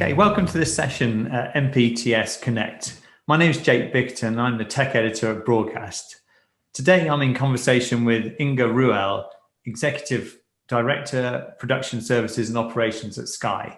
Okay, welcome to this session at MPTS Connect. My name is Jake Bickerton. I'm the tech editor at Broadcast. Today, I'm in conversation with Inga Ruehl, Executive Director, Production Services and Operations at Sky.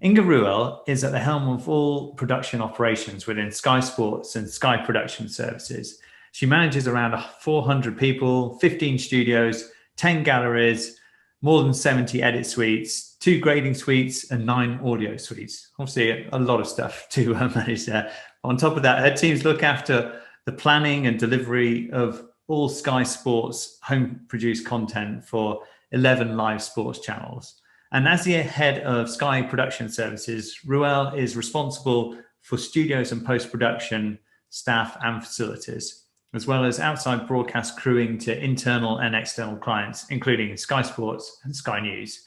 Inga Ruehl is at the helm of all production operations within Sky Sports and Sky Production Services. She manages around 400 people, 15 studios, 10 galleries, more than 70 edit suites, 2 grading suites, and 9 audio suites. Obviously, a lot of stuff to manage there. On top of that, her teams look after the planning and delivery of all Sky Sports home-produced content for 11 live sports channels. And as the head of Sky Production Services, Ruehl is responsible for studios and post-production staff and facilities, as well as outside broadcast crewing to internal and external clients, including Sky Sports and Sky News.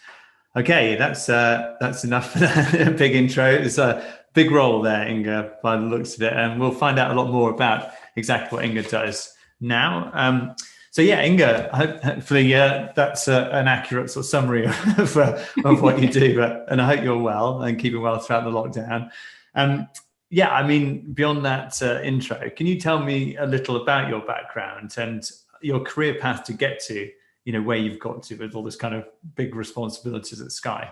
Okay, that's enough for that big intro. It's a big role there, Inga, by the looks of it, and we'll find out a lot more about exactly what Inga does now. So yeah, Inga, hopefully that's an accurate sort of summary of what you do, and I hope you're well and keeping well throughout the lockdown. Yeah, I mean, beyond that intro, can you tell me a little about your background and your career path to get to, where you've got to with all this kind of big responsibilities at Sky?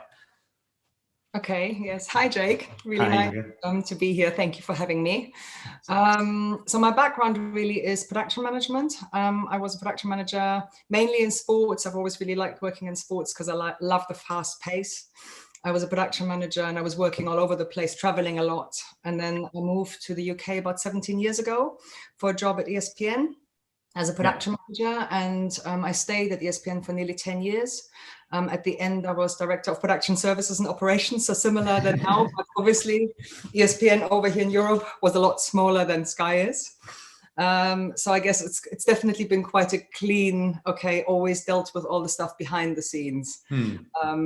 Okay, yes. Hi, Jake. Really nice to be here. Thank you for having me. So my background really is production management. I was a production manager mainly in sports. I've always really liked working in sports because I love the fast pace. I was a production manager and I was working all over the place, traveling a lot. And then I moved to the UK about 17 years ago for a job at ESPN as a production manager. And I stayed at ESPN for nearly 10 years. At the end, I was director of production services and operations, so similar than now, but obviously ESPN over here in Europe was a lot smaller than Sky is. So I guess it's definitely been quite a clean, always dealt with all the stuff behind the scenes,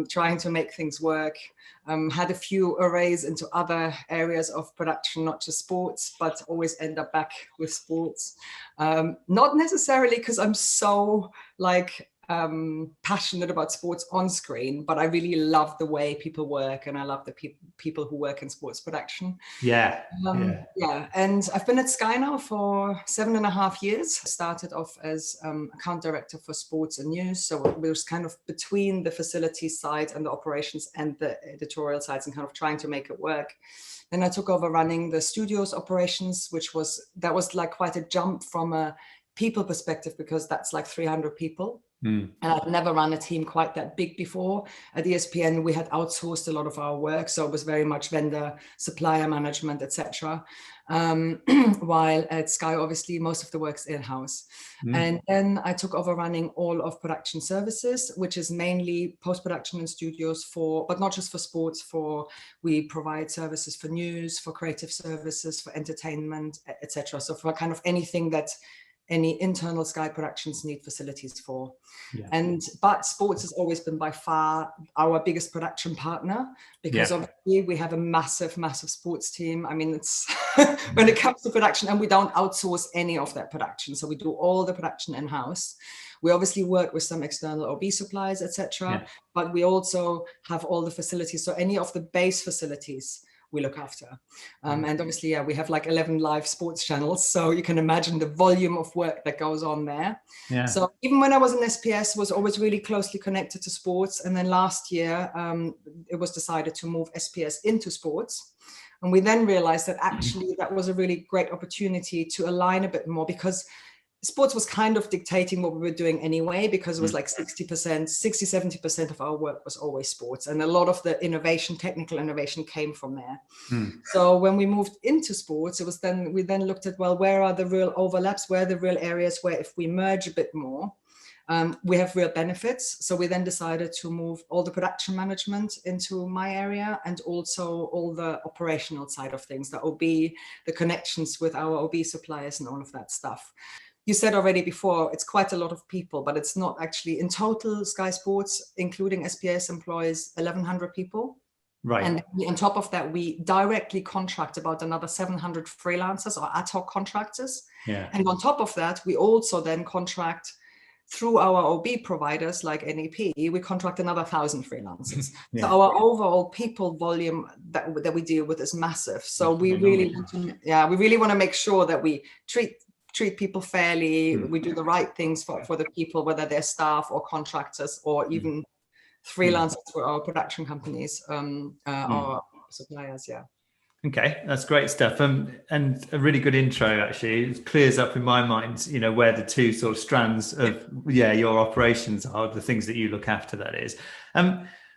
trying to make things work. Had a few arrays into other areas of production, not just sports, but always end up back with sports. Not necessarily because I'm so passionate about sports on screen, but I really love the way people work and I love the people who work in sports production. Yeah. And I've been at Sky now for 7.5 years. I started off as account director for sports and news. So it was kind of between the facilities side and the operations and the editorial sides and kind of trying to make it work. Then I took over running the studios operations, that was like quite a jump from a people perspective because that's like 300 people. And I'd never run a team quite that big before. At ESPN, we had outsourced a lot of our work, so it was very much vendor, supplier management, etc. While at Sky, obviously, most of the work's in-house. And then I took over running all of production services, which is mainly post-production in studios but not just for sports. We provide services for news, for creative services, for entertainment, etc. So for kind of anything that any internal Sky productions need facilities for. But sports has always been by far our biggest production partner because obviously we have a massive sports team. I mean, it's when it comes to production, and we don't outsource any of that production. So we do all the production in-house. We obviously work with some external OB suppliers, etc. But we also have all the facilities. So any of the base facilities we look after. And obviously, we have like 11 live sports channels. So you can imagine the volume of work that goes on there. So even when I was in SPS, was always really closely connected to sports. And then last year, it was decided to move SPS into sports. And we then realized that actually that was a really great opportunity to align a bit more because sports was kind of dictating what we were doing anyway, because it was like 60-70% of our work was always sports. And a lot of the technical innovation came from there. So when we moved into sports, we then looked at, well, where are the real overlaps? Where are the real areas where if we merge a bit more, we have real benefits. So we then decided to move all the production management into my area and also all the operational side of things, the OB, the connections with our OB suppliers and all of that stuff. You said already before, it's quite a lot of people, but it's not actually in total. Sky Sports, including SPS, employs 1,100 people. Right. And on top of that, we directly contract about another 700 freelancers or ad hoc contractors. And on top of that, we also then contract through our OB providers like NEP, we contract another 1,000 freelancers. Yeah. So our overall people volume that we deal with is massive. So we really want to make sure that we treat people fairly. We do the right things for the people, whether they're staff or contractors or even freelancers for our production companies, our suppliers. Yeah. Okay, that's great stuff. And a really good intro, actually. It clears up in my mind, you know, where the two sort of strands of, your operations are, the things that you look after, that is.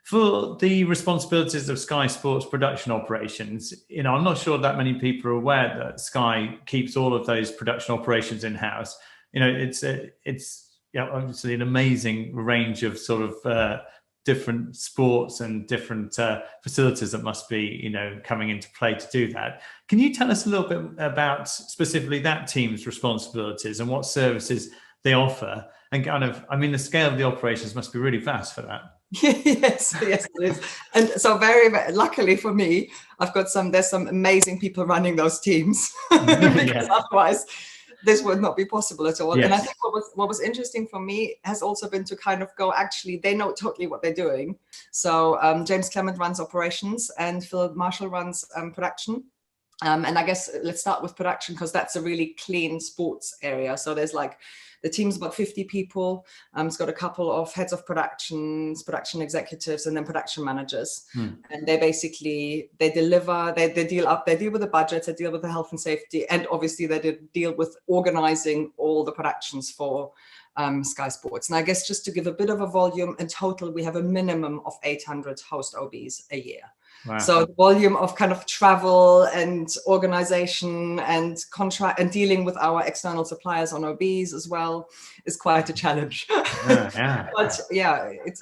For the responsibilities of Sky Sports production operations, you know, I'm not sure that many people are aware that Sky keeps all of those production operations in-house. You know, it's obviously an amazing range of sort of different sports and different facilities that must be, you know, coming into play to do that. Can you tell us a little bit about specifically that team's responsibilities and what services they offer? And kind of, I mean, the scale of the operations must be really vast for that. Yes, it is. And so very, very luckily for me, there's some amazing people running those teams because otherwise this would not be possible at all. Yes. And I think what was interesting for me has also been to kind of go, actually, they know totally what they're doing. So James Clement runs operations and Phil Marshall runs production. And I guess let's start with production because that's a really clean sports area. So there's like, the team's about 50 people. It's got a couple of heads of productions, production executives, and then production managers. And they basically, they deliver, they deal with the budget, they deal with the health and safety, and obviously they deal with organizing all the productions for Sky Sports. And I guess just to give a bit of a volume, in total, we have a minimum of 800 host OBs a year. Wow. So the volume of kind of travel and organization and contract and dealing with our external suppliers on OBs as well is quite a challenge. But yeah, it's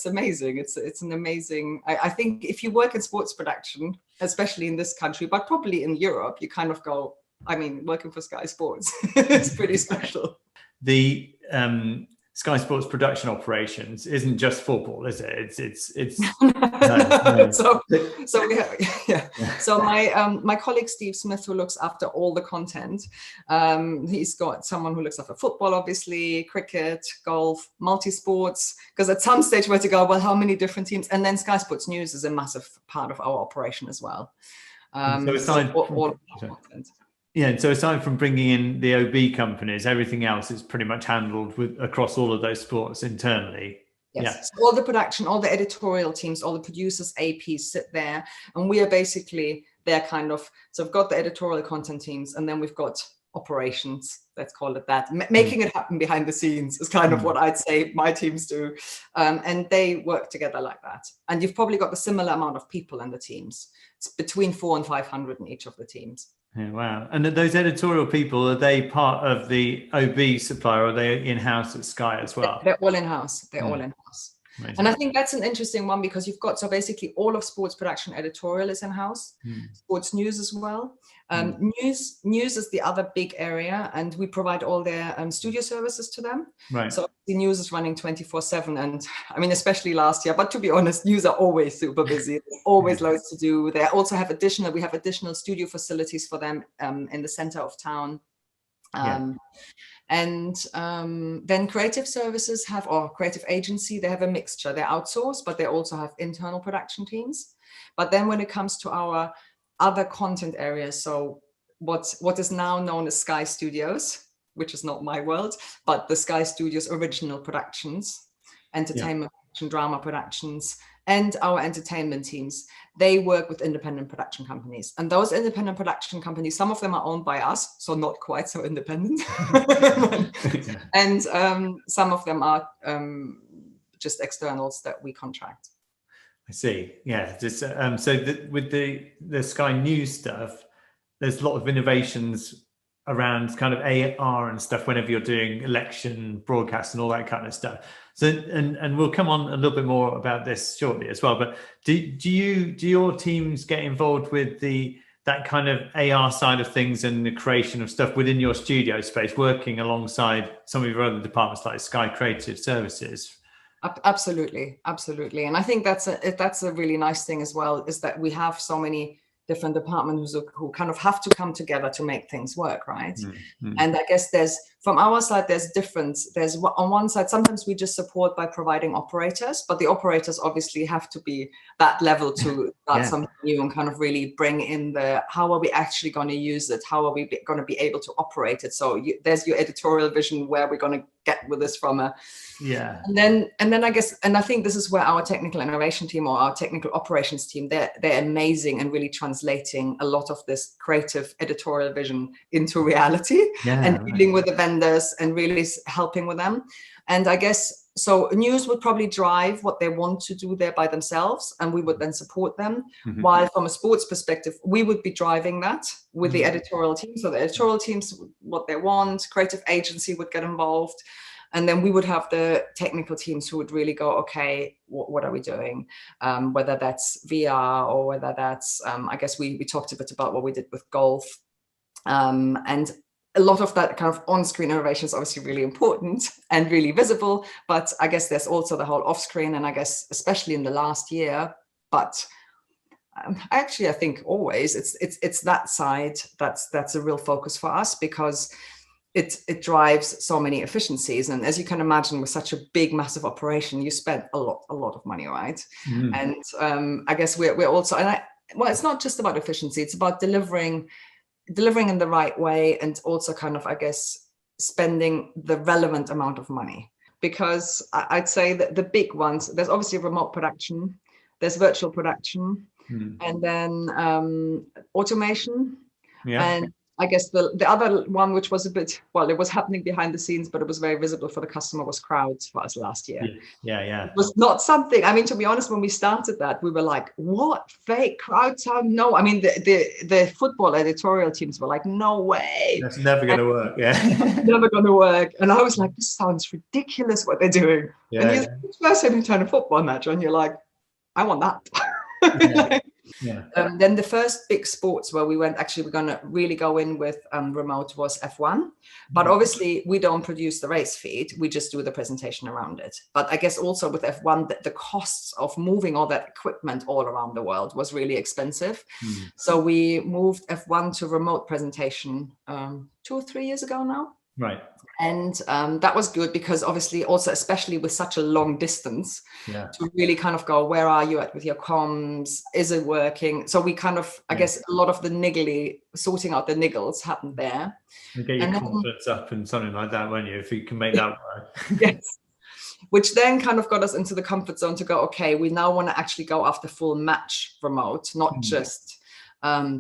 amazing. It's an amazing, I think if you work in sports production, especially in this country, but probably in Europe, you kind of go, I mean, working for Sky Sports, it's pretty special. The Sky Sports production operations isn't just football, is it? It's no. So we have, So my colleague Steve Smith, who looks after all the content, he's got someone who looks after football, obviously, cricket, golf, multi-sports, because at some stage we had to go, well, how many different teams? And then Sky Sports News is a massive part of our operation as well. So aside all content. Yeah, and so aside from bringing in the OB companies, everything else is pretty much handled across all of those sports internally. Yes, yeah. So all the production, all the editorial teams, all the producers, APs sit there, and we are basically they're kind of, so we've got the editorial content teams, and then we've got operations, let's call it that. Making it happen behind the scenes is kind of what I'd say my teams do, and they work together like that. And you've probably got the similar amount of people in the teams. It's between 400 and 500 in each of the teams. Yeah, wow. And those editorial people, are they part of the OB supplier, or are they in-house at Sky as well? They're all in-house. They're all in-house. Amazing. And I think that's an interesting one because you've got, so basically all of sports production editorial is in-house, sports news as well. News is the other big area, and we provide all their studio services to them. Right. So the news is running 24/7, and I mean, especially last year, but to be honest, news are always super busy. There's always loads to do. They also have additional studio facilities for them in the center of town. And then creative services or creative agency, they have a mixture. They're outsourced, but they also have internal production teams. But then when it comes to our other content areas, so what is now known as Sky Studios, which is not my world, but the Sky Studios original productions, entertainment production, drama productions, and our entertainment teams, they work with independent production companies. And those independent production companies, some of them are owned by us, so not quite so independent. And some of them are just externals that we contract. I see. Yeah. Just, with the Sky News stuff, there's a lot of innovations around kind of AR and stuff whenever you're doing election broadcasts and all that kind of stuff. So, and we'll come on a little bit more about this shortly as well. But do your teams get involved with that kind of AR side of things and the creation of stuff within your studio space, working alongside some of your other departments like Sky Creative Services? Absolutely. And I think that's a really nice thing as well, is that we have so many different departments who kind of have to come together to make things work, right? And I guess there's From our side, there's difference. There's on one side, sometimes we just support by providing operators, but the operators obviously have to be that level to start something new and kind of really bring in how are we actually going to use it? How are we going to be able to operate it? So there's your editorial vision, where we're going to get with this from. And then I guess, and I think this is where our technical innovation team or our technical operations team, they're amazing and really translating a lot of this creative editorial vision into reality and dealing with the vendors and really helping with them. And I guess, so news would probably drive what they want to do there by themselves, and we would then support them. While from a sports perspective, we would be driving that with the editorial team. So the editorial teams, what they want, creative agency would get involved. And then we would have the technical teams who would really go, okay, what are we doing? Whether that's VR or whether that's, I guess we talked a bit about what we did with golf. And a lot of that kind of on-screen innovation is obviously really important and really visible. But I guess there's also the whole off-screen, and I guess especially in the last year, but actually I think always it's that side that's a real focus for us, because it drives so many efficiencies. And as you can imagine, with such a big, massive operation, you spend a lot of money, right? And I guess we're also, well, it's not just about efficiency, it's about delivering in the right way, and also kind of, I guess, spending the relevant amount of money. Because I'd say that the big ones, there's obviously remote production, there's virtual production, and then automation. And I guess the other one, which was a bit, well, it was happening behind the scenes, but it was very visible for the customer, was crowds for us last year. It was not something, I mean, to be honest, when we started that, we were like, what, fake crowd sound? No, I mean, the football editorial teams were like, no way. That's never going to work, never going to work. And I was like, this sounds ridiculous what they're doing. And it's the first time you turn a football match on, you're like, I want that. Then the first big sports where we're going to really go in with remote was F1. But obviously we don't produce the race feed, we just do the presentation around it. But I guess also with F1, the costs of moving all that equipment all around the world was really expensive. So we moved F1 to remote presentation 2 or 3 years ago now. Right. And that was good, because obviously also, especially with such a long distance, to really kind of go, where are you at with your comms? Is it working? So we kind of, I guess, a lot of the sorting out the niggles happened there. You get your confidence up and something like that, won't you? If you can make that work. Yes. Which then kind of got us into the comfort zone to go, okay, we now want to actually go after full match remote, not just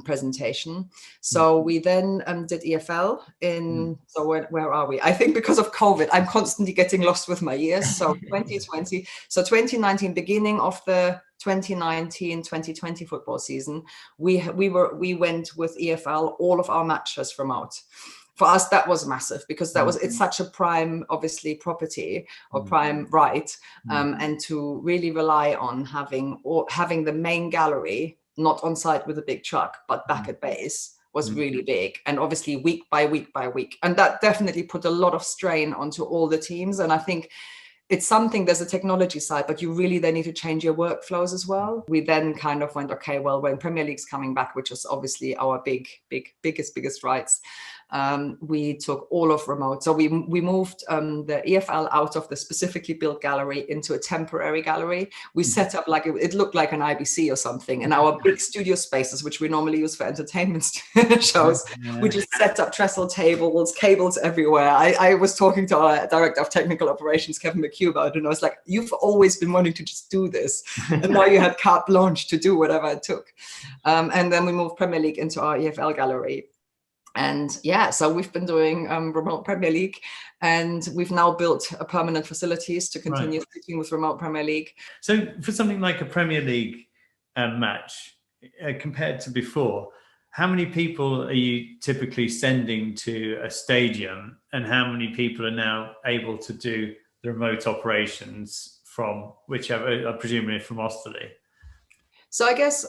presentation. So we then did EFL in, so where are we? I think because of COVID, I'm constantly getting lost with my years. So 2020, so 2019, beginning of the 2019-2020 football season, we went with EFL, all of our matches remote. For us, that was massive, because it's such a prime, obviously, property or prime right, and to really rely on having the main gallery not on site with a big truck, but back at base was really big. And obviously week by week by week. And that definitely put a lot of strain onto all the teams. And I think it's something, there's a technology side, but you really then need to change your workflows as well. We then kind of went, okay, well, when Premier League's coming back, which was obviously our biggest rights, we took all of remote. So we moved the EFL out of the specifically built gallery into a temporary gallery. We set up like, it looked like an IBC or something. And our big studio spaces, which we normally use for entertainment shows, we just set up trestle tables, cables everywhere. I was talking to our director of technical operations, Kevin McHugh, about it, and I was like, you've always been wanting to just do this. And now you had carte blanche to do whatever it took. And then we moved Premier League into our EFL gallery. And so we've been doing remote Premier League, and we've now built a permanent facilities to continue speaking with remote Premier League. So for something like a Premier League match, compared to before, how many people are you typically sending to a stadium, and how many people are now able to do the remote operations from whichever, presumably from Osterley? So I guess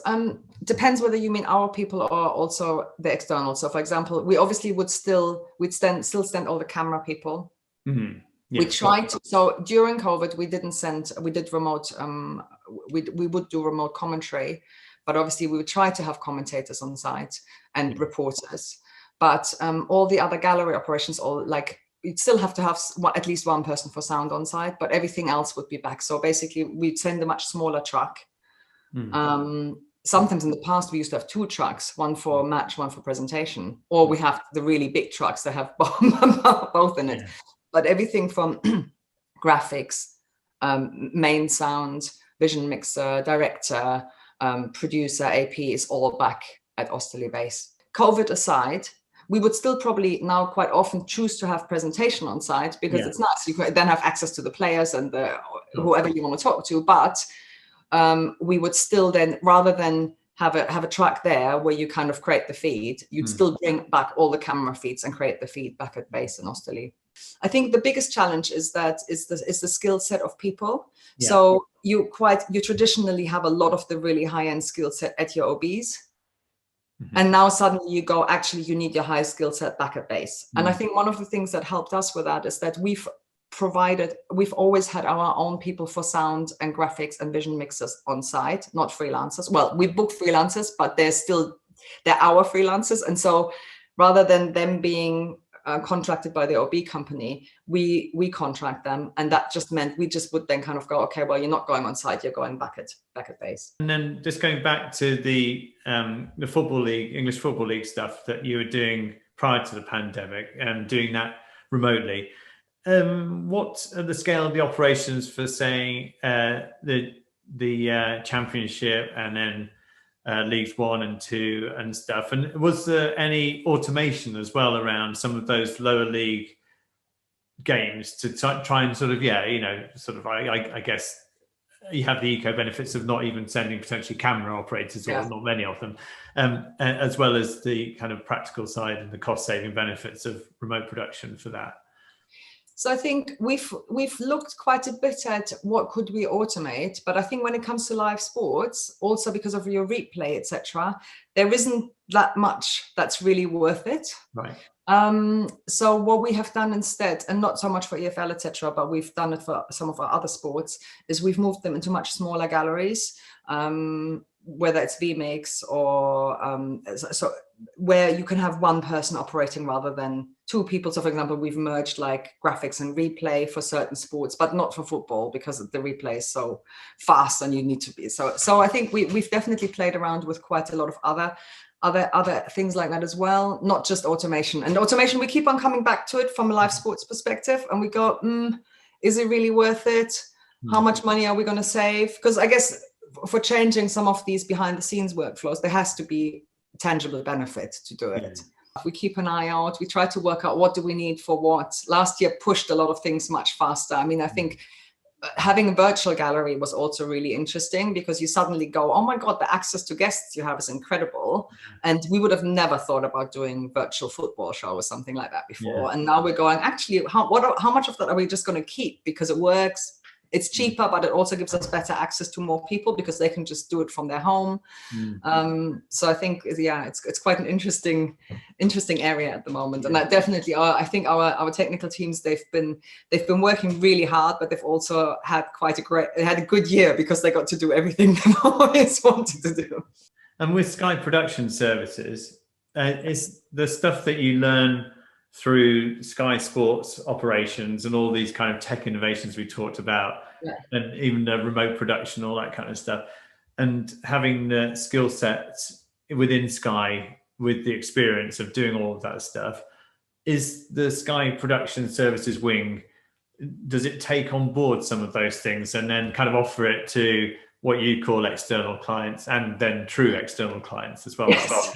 depends whether you mean our people or also the external. So for example, we obviously would still send all the camera people. Yeah, we tried to, so during COVID, we did remote, we would do remote commentary, but obviously we would try to have commentators on site and reporters. But all the other gallery operations, all like you'd still have to have at least one person for sound on site, but everything else would be back. So basically we'd send a much smaller truck. Sometimes in the past we used to have 2 trucks, one for match, one for presentation, or we have the really big trucks that have both in it. Yeah. But everything from graphics, main sound, vision mixer, director, producer, AP is all back at Osterley base. COVID aside, we would still probably now quite often choose to have presentation on site because it's nice. You can then have access to the players and whoever you want to talk to. But we would still then, rather than have a truck there where you kind of create the feed, you'd still bring back all the camera feeds and create the feed back at base in Osterley. I think the biggest challenge is the skill set of people. Yeah. So you traditionally have a lot of the really high-end skill set at your OBs. And now suddenly you go, actually, you need your high skill set back at base. And I think one of the things that helped us with that is that we've always had our own people for sound and graphics and vision mixers on site, not freelancers. Well, we book freelancers, but they're our freelancers. And so rather than them being contracted by the OB company, we contract them, and that just meant we just would then kind of go, okay, well, you're not going on site, you're going back at base. And then just going back to the football league, English Football League stuff that you were doing prior to the pandemic and doing that remotely. What are the scale of the operations for, say, the Championship and then Leagues 1 and 2 and stuff? And was there any automation as well around some of those lower league games to try and sort of, I guess you have the eco benefits of not even sending potentially camera operators, or not many of them, as well as the kind of practical side and the cost saving benefits of remote production for that? So I think we've looked quite a bit at what could we automate, but I think when it comes to live sports, also because of your replay, etc., there isn't that much that's really worth it. Right. So what we have done instead, and not so much for EFL, etc., but we've done it for some of our other sports, is we've moved them into much smaller galleries, whether it's vMix or so where you can have one person operating rather than 2 people. So for example, we've merged like graphics and replay for certain sports, but not for football because the replay is so fast and you need to be. So I think we've definitely played around with quite a lot of other things like that as well, not just automation. And automation, we keep on coming back to it from a live sports perspective, and we go, is it really worth it? How much money are we going to save? Because I guess for changing some of these behind the scenes workflows, there has to be tangible benefit to do it. We keep an eye out. We try to work out what do we need for what. Last year pushed a lot of things much faster. I mean, I think having a virtual gallery was also really interesting because you suddenly go, oh my God, the access to guests you have is incredible. And we would have never thought about doing virtual football show or something like that before. And now we're going, actually, how much of that are we just going to keep? Because it works. It's cheaper, but it also gives us better access to more people because they can just do it from their home. So I think, it's quite an interesting area at the moment. And that definitely, I think our technical teams, they've been working really hard, but they've also had a good year because they got to do everything they've always wanted to do. And with Sky Production Services, is the stuff that you learn through Sky Sports operations and all these kind of tech innovations we talked about, and even the remote production, all that kind of stuff, and having the skill sets within Sky with the experience of doing all of that stuff, is the Sky Production Services wing, does it take on board some of those things and then kind of offer it to what you call external clients and then true external clients as well? Yes.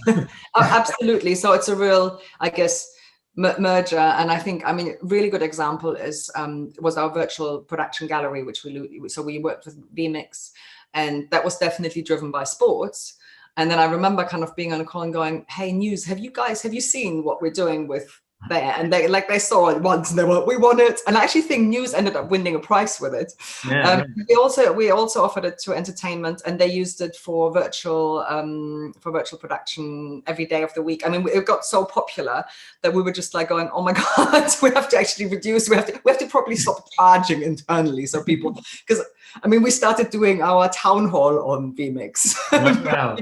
Absolutely. So it's a real, I guess, merger. And I think, really good example was our virtual production gallery, which we worked with vMix, and that was definitely driven by sports. And then I remember kind of being on a call and going, hey, News, have you seen what we're doing with there? And they saw it once and they were, we want it. And I actually think News ended up winning a prize with it. We also offered it to entertainment, and they used it for virtual production every day of the week. I mean, it got so popular that we were just like going, oh my God, we have to actually reduce. We have to probably stop charging internally, so people, because we started doing our town hall on vMix. Wow.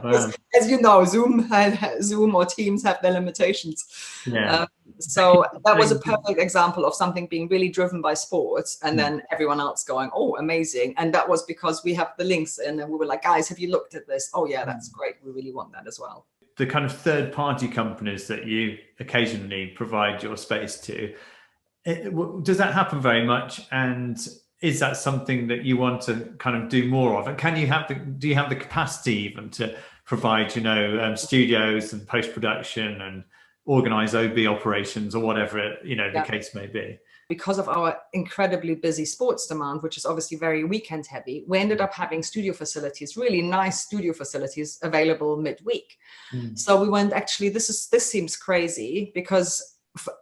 As you know, Zoom or Teams have their limitations. So that was a perfect example of something being really driven by sports, and then everyone else going, oh, amazing. And that was because we have the links in, and we were like, guys, have you looked at this? Oh yeah, that's great. We really want that as well. The kind of third-party companies that you occasionally provide your space to, does that happen very much? And is that something that you want to kind of do more of? And do you have the capacity even to provide, studios and post-production and organize OB operations or whatever, the case may be? Because of our incredibly busy sports demand, which is obviously very weekend heavy, we ended up having studio facilities, really nice studio facilities available midweek. So we went, actually, this seems crazy because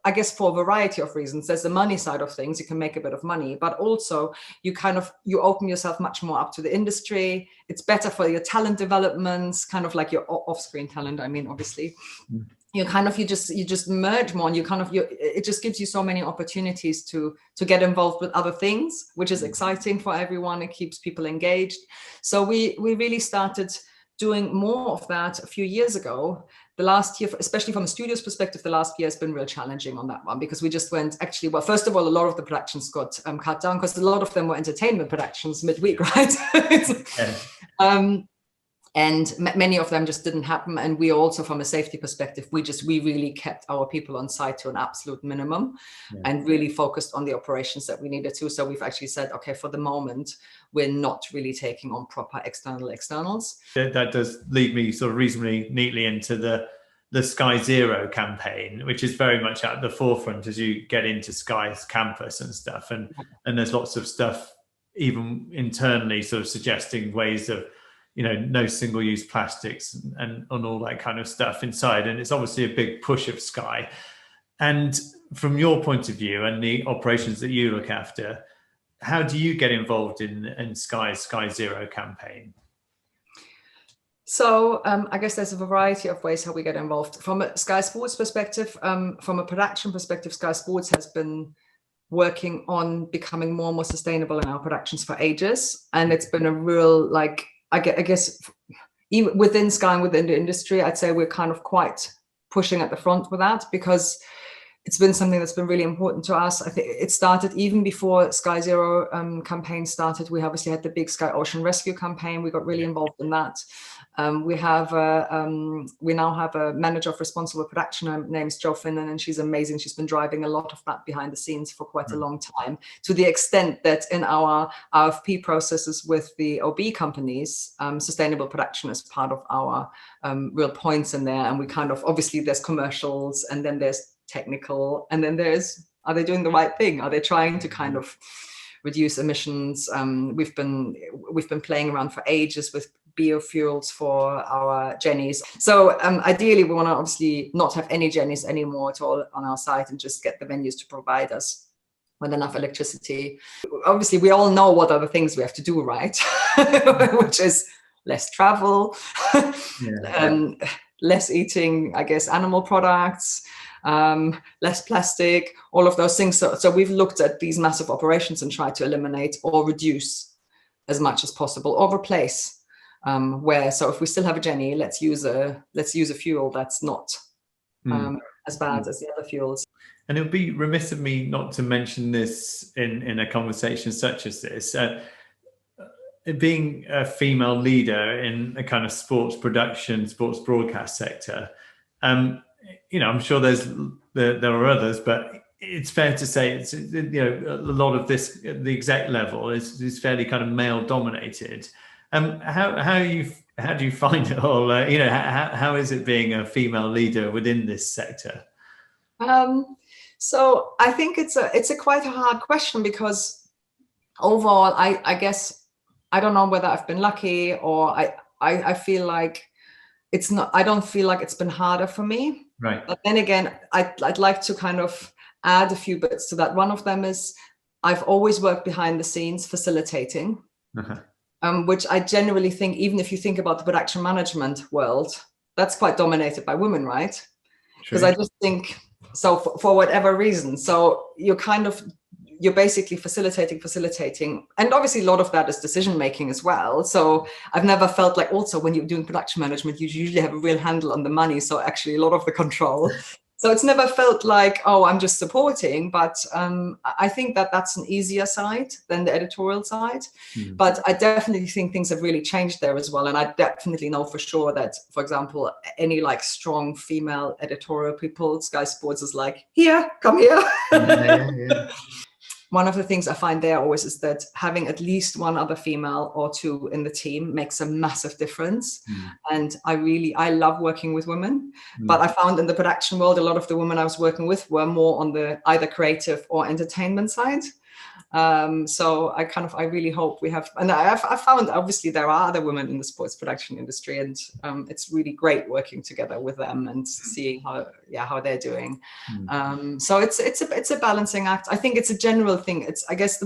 I guess for a variety of reasons. There's the money side of things, you can make a bit of money, but also you open yourself much more up to the industry. It's better for your talent developments, kind of like your off-screen talent, I mean, obviously. You just merge more, and it just gives you so many opportunities to get involved with other things, which is exciting for everyone. It keeps people engaged. So we really started doing more of that a few years ago. The last year, especially from a studio's perspective, the last year has been real challenging on that one, because we just went, actually, well, first of all, a lot of the productions got cut down because a lot of them were entertainment productions midweek, right? And many of them just didn't happen. And we also, from a safety perspective, we really kept our people on site to an absolute minimum and really focused on the operations that we needed to. So we've actually said, okay, for the moment, we're not really taking on proper externals. That does lead me sort of reasonably neatly into the Sky Zero campaign, which is very much at the forefront as you get into Sky's campus and stuff. And there's lots of stuff even internally sort of suggesting ways of, no single-use plastics and all that kind of stuff inside. And it's obviously a big push of Sky. And from your point of view and the operations that you look after, how do you get involved in Sky Zero campaign? So I guess there's a variety of ways how we get involved. From a Sky Sports perspective, from a production perspective, Sky Sports has been working on becoming more and more sustainable in our productions for ages. And it's been a real, I guess, even within Sky and within the industry, I'd say we're kind of quite pushing at the front with that, because it's been something that's been really important to us. I think it started even before Sky Zero campaign started. We obviously had the big Sky Ocean Rescue campaign. We got really involved in that. We now have a manager of responsible production. Her name's Jo Finnan, and she's amazing. She's been driving a lot of that behind the scenes for quite a long time, to the extent that in our RFP processes with the OB companies, sustainable production is part of our real points in there. And we kind of, obviously there's commercials, and then there's technical, and then there's, are they doing the right thing? Are they trying to kind of reduce emissions? We've been playing around for ages with biofuels for our jennies. So ideally, we want to obviously not have any jennies anymore at all on our site, and just get the venues to provide us with enough electricity. Obviously, we all know what are the things we have to do, right? Which is less travel, less eating, I guess, animal products, less plastic, all of those things. So we've looked at these massive operations and tried to eliminate or reduce as much as possible, or replace. So if we still have a jenny, let's use a fuel that's not as bad as the other fuels. And it would be remiss of me not to mention this in a conversation such as this. Being a female leader in a kind of sports production, sports broadcast sector, I'm sure there are others, but it's fair to say it's, a lot of this, the exec level is fairly kind of male dominated. How do you find it all? How is it being a female leader within this sector? So I think it's a quite a hard question, because overall, I guess, I don't know whether I've been lucky, or I feel like it's not. I don't feel like it's been harder for me. Right. But then again, I'd like to kind of add a few bits to that. One of them is I've always worked behind the scenes facilitating. Which I generally think, even if you think about the production management world, that's quite dominated by women, right? Because I just think, so for whatever reason, so you're basically facilitating. And obviously a lot of that is decision making as well. So I've never felt like, also when you're doing production management, you usually have a real handle on the money. So actually a lot of the control. So it's never felt like, oh, I'm just supporting, but I think that that's an easier side than the editorial side. But I definitely think things have really changed there as well. And I definitely know for sure that, for example, any like strong female editorial people, Sky Sports is like, here, come here. Yeah. One of the things I find there always is that having at least one other female or two in the team makes a massive difference. And I love working with women, but I found in the production world, a lot of the women I was working with were more on the either creative or entertainment side. So I really hope we have, and I found obviously there are other women in the sports production industry, and it's really great working together with them and seeing how they're doing. So it's a balancing act. I think it's a general thing. It's, I guess, the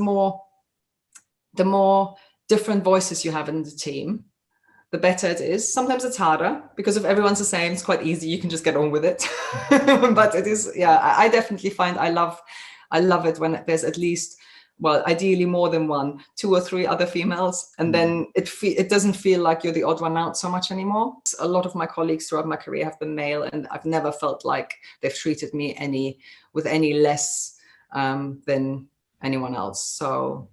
more different voices you have in the team, the better it is. Sometimes it's harder because if everyone's the same, it's quite easy. You can just get on with it. But it is, I definitely find I love it when there's at least, well, ideally more than one, 2 or 3 other females, and then it doesn't feel like you're the odd one out so much anymore. A lot of my colleagues throughout my career have been male, and I've never felt like they've treated me with any less than anyone else. So,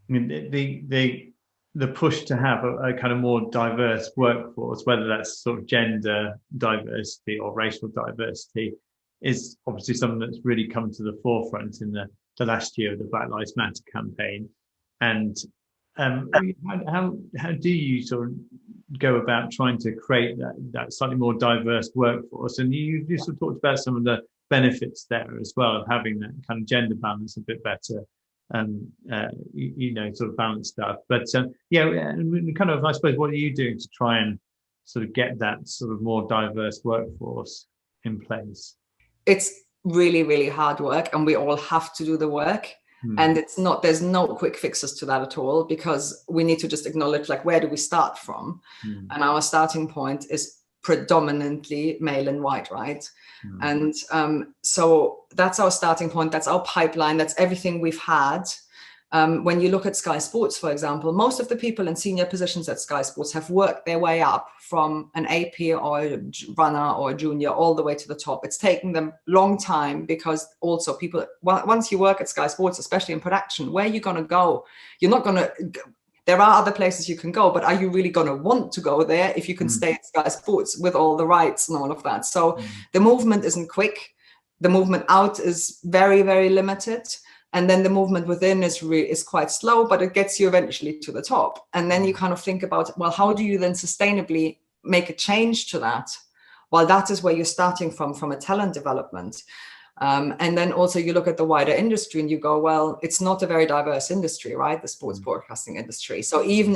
I mean, the push to have a kind of more diverse workforce, whether that's sort of gender diversity or racial diversity, is obviously something that's really come to the forefront in the last year of the Black Lives Matter campaign. And how do you sort of go about trying to create that slightly more diverse workforce? And you sort of talked about some of the benefits there as well of having that kind of gender balance a bit better, sort of balance stuff. But and kind of, I suppose, what are you doing to try and sort of get that sort of more diverse workforce in place? It's really, really hard work, and we all have to do the work. And there's no quick fixes to that at all, because we need to just acknowledge, like, where do we start from? And our starting point is predominantly male and white, right? And so that's our starting point. That's our pipeline. That's everything we've had. When you look at Sky Sports, for example, most of the people in senior positions at Sky Sports have worked their way up from an AP or a runner or a junior all the way to the top. It's taken them a long time, because also people, once you work at Sky Sports, especially in production, where are you going to go? You're not going to, there are other places you can go, but are you really going to want to go there if you can stay at Sky Sports with all the rights and all of that? So the movement isn't quick. The movement out is very, very limited. And then the movement within is quite slow, but it gets you eventually to the top. And then you kind of think about, well, how do you then sustainably make a change to that? Well, that is where you're starting from a talent development. And then also you look at the wider industry and you go, well, it's not a very diverse industry, right? The sports broadcasting industry. So even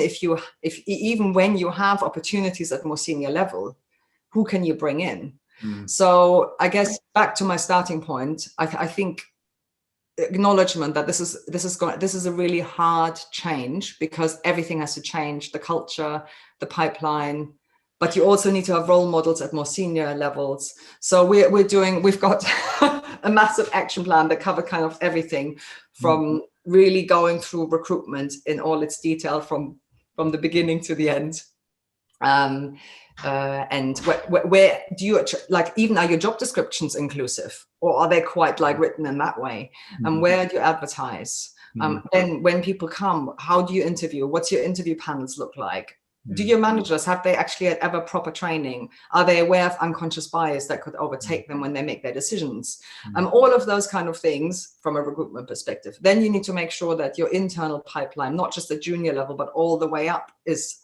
when you have opportunities at more senior level, who can you bring in? So I guess back to my starting point, I think acknowledgement that this is a really hard change, because everything has to change, the culture, the pipeline, but you also need to have role models at more senior levels. So we've got a massive action plan that covers kind of everything from really going through recruitment in all its detail from the beginning to the end. And where do you, like, even are your job descriptions inclusive, or are they quite like written in that way? And where do you advertise? And when people come, how do you interview? What's your interview panels look like? Do your managers, have they actually had ever proper training? Are they aware of unconscious bias that could overtake them when they make their decisions? All of those kind of things from a recruitment perspective. Then you need to make sure that your internal pipeline, not just at junior level, but all the way up, is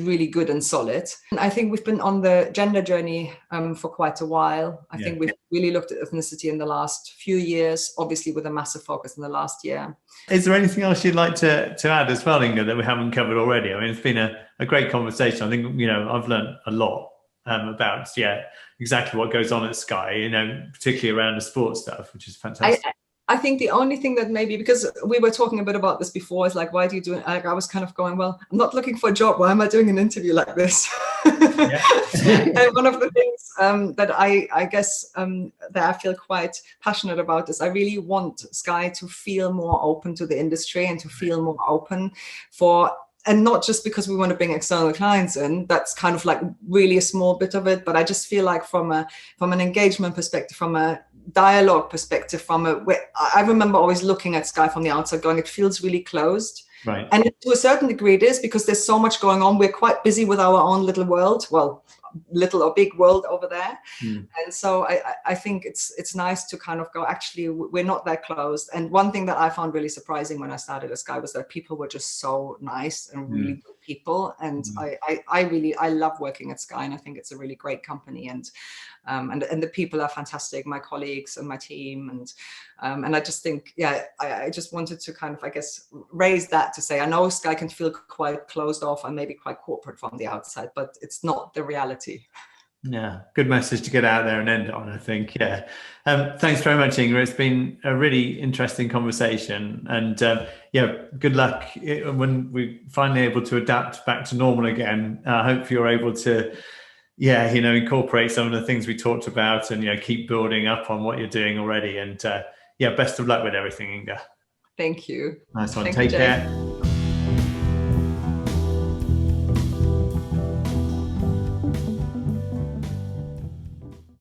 really good and solid. And I think we've been on the gender journey for quite a while. I think we've really looked at ethnicity in the last few years, obviously with a massive focus in the last year. Is there anything else you'd like to add as well, Inga, that we haven't covered already? I mean, it's been a great conversation. I think, I've learned a lot about, exactly what goes on at Sky, particularly around the sports stuff, which is fantastic. I think the only thing that maybe, because we were talking a bit about this before, is like, why do you do it? Like, I was kind of going, well, I'm not looking for a job. Why am I doing an interview like this? And one of the things that I guess that I feel quite passionate about is I really want Sky to feel more open to the industry and to feel more open for and not just because we want to bring external clients in. That's kind of like really a small bit of it, but I just feel like from an engagement perspective, from a dialogue perspective, I remember always looking at Sky from the outside going, it feels really closed. Right. And to a certain degree it is, because there's so much going on. We're quite busy with our own little world, well, little or big world over there. And so I think it's nice to kind of go, actually, we're not that closed. And one thing that I found really surprising when I started at Sky was that people were just so nice and really good people. And I love working at Sky, and I think it's a really great company. And the people are fantastic, my colleagues and my team. And I just think, yeah, I just wanted to kind of, I guess, raise that to say, I know Sky can feel quite closed off and maybe quite corporate from the outside, but it's not the reality. Yeah, good message to get out there and end it on, I think. Yeah. Thanks very much, Inga. It's been a really interesting conversation. And yeah, good luck when we're finally able to adapt back to normal again. I hope you're able to, yeah, incorporate some of the things we talked about and, keep building up on what you're doing already. And yeah, best of luck with everything, Inga. Thank you. Nice one. Thank Take you, care.